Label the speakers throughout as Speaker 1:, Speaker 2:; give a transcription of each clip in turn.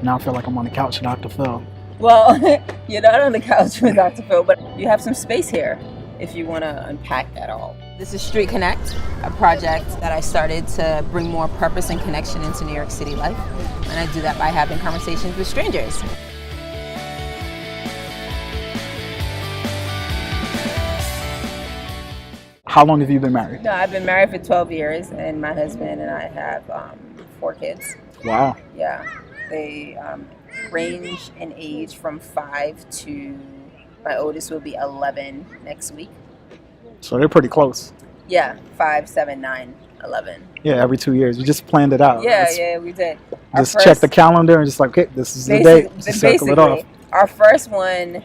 Speaker 1: Now I feel like I'm on the couch with Dr. Phil.
Speaker 2: Well, you're not on the couch with Dr. Phil, but you have some space here if you want to unpack that all. This is Street Connect, a project that I started to bring more purpose and connection into New York City life. And I do that by having conversations with strangers.
Speaker 1: How long have you been married?
Speaker 2: No, I've been married for 12 years, and my husband and I have 4 kids.
Speaker 1: Wow.
Speaker 2: Yeah, they range in age from 5 to, my oldest will be 11 next week.
Speaker 1: So they're pretty close.
Speaker 2: Yeah, 5, 7, 9, 11.
Speaker 1: Yeah, every 2 years. You just planned it out.
Speaker 2: Yeah, we did.
Speaker 1: Just check the calendar and just like, okay, this is the date. Just circle it off.
Speaker 2: Our first one,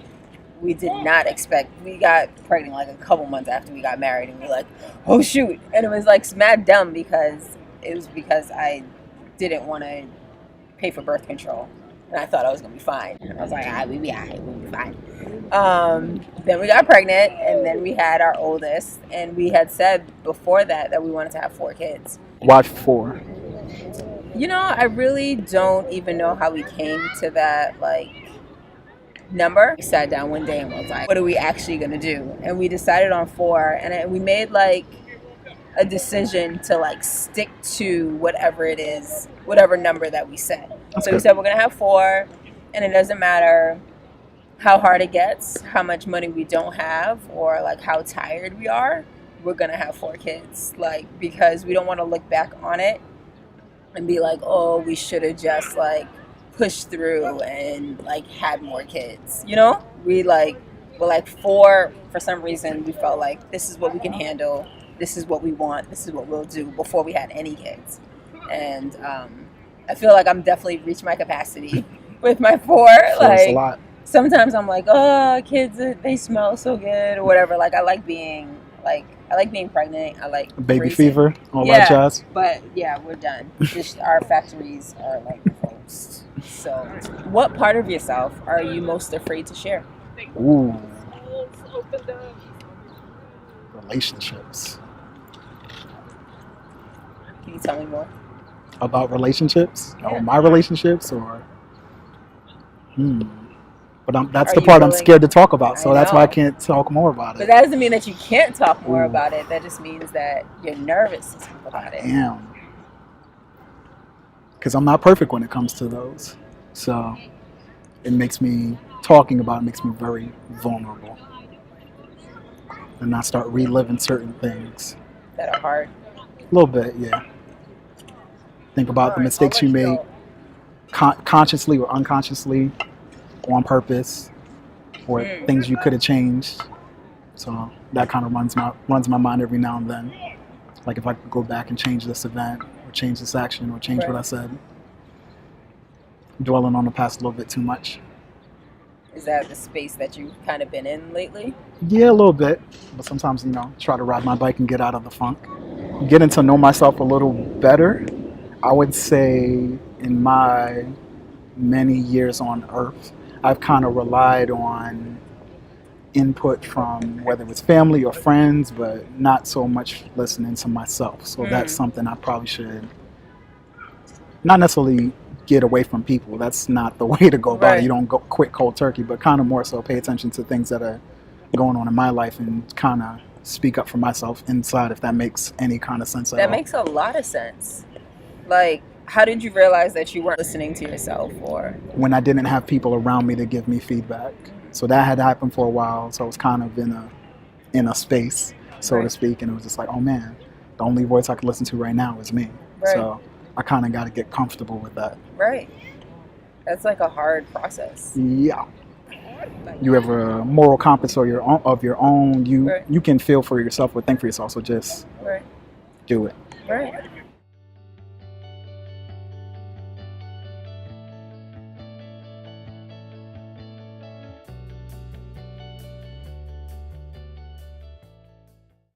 Speaker 2: we did not expect. We got pregnant like a couple months after we got married, and we were like, oh shoot. And it was like mad dumb because I didn't want to pay for birth control. And I thought I was going to be fine. I was like, we'll be fine. Then we got pregnant, and then we had our oldest. And we had said before that we wanted to have 4 kids.
Speaker 1: Why 4?
Speaker 2: You know, I really don't even know how we came to that, number. We sat down one day and was like, what are we actually going to do? And we decided on 4. And we made, a decision to, stick to whatever it is, whatever number that we set. So we said we're going to have 4, and it doesn't matter how hard it gets, how much money we don't have, or how tired we are, we're going to have 4 kids. Because we don't want to look back on it and be like, oh, we should have just pushed through and had more kids. You know? We're 4, for some reason we felt like this is what we can handle, this is what we want, this is what we'll do, before we had any kids. And I feel like I'm definitely reached my capacity with my 4.
Speaker 1: A lot.
Speaker 2: Sometimes I'm like, oh, kids, they smell so good, or whatever. I like being pregnant. I like
Speaker 1: baby
Speaker 2: raising.
Speaker 1: Fever, all that jazz.
Speaker 2: But yeah, we're done. Just our factories are closed. So, what part of yourself are you most afraid to share?
Speaker 1: Ooh. Relationships.
Speaker 2: Can you tell me more?
Speaker 1: About relationships?
Speaker 2: Yeah.
Speaker 1: Or my relationships? Or But that's
Speaker 2: Are
Speaker 1: the
Speaker 2: you
Speaker 1: part I'm
Speaker 2: willing-
Speaker 1: scared to talk about, so
Speaker 2: I
Speaker 1: that's why I
Speaker 2: know.
Speaker 1: can't talk more about it.
Speaker 2: But that doesn't mean that you can't talk more
Speaker 1: Ooh.
Speaker 2: about it. That just means that you're nervous to talk about it.
Speaker 1: I am. Because I'm not perfect when it comes to those. So it makes me, talking about it makes me very vulnerable. And I start reliving certain things.
Speaker 2: That are hard.
Speaker 1: A little bit, yeah. Think about the mistakes you made consciously or unconsciously, on purpose, or things you could have changed. So that kind of runs my mind every now and then. Like if I could go back and change this event, or change this action, or change what I said. Dwelling on the past a little bit too much.
Speaker 2: Is that the space that you've kind of been in lately?
Speaker 1: Yeah, a little bit. But sometimes, try to ride my bike and get out of the funk. Getting to know myself a little better. I would say in my many years on Earth, I've kind of relied on input from whether it's family or friends, but not so much listening to myself. So that's something I probably should not necessarily get away from people. That's not the way to go about it. You don't go quit cold turkey, but kind of more so pay attention to things that are going on in my life and kind of speak up for myself inside, if that makes any kind of sense at all.
Speaker 2: That makes a lot of sense. How did you realize that you weren't listening to yourself? Or
Speaker 1: when I didn't have people around me to give me feedback. So that had happened for a while. So I was kind of in a space, so to speak, and it was just like, oh man, the only voice I could listen to right now is me. So I kind of got to get comfortable with that.
Speaker 2: Right. That's a hard process.
Speaker 1: Yeah. You have a moral compass of your own. You can feel for yourself or think for yourself. So just do it.
Speaker 2: Right.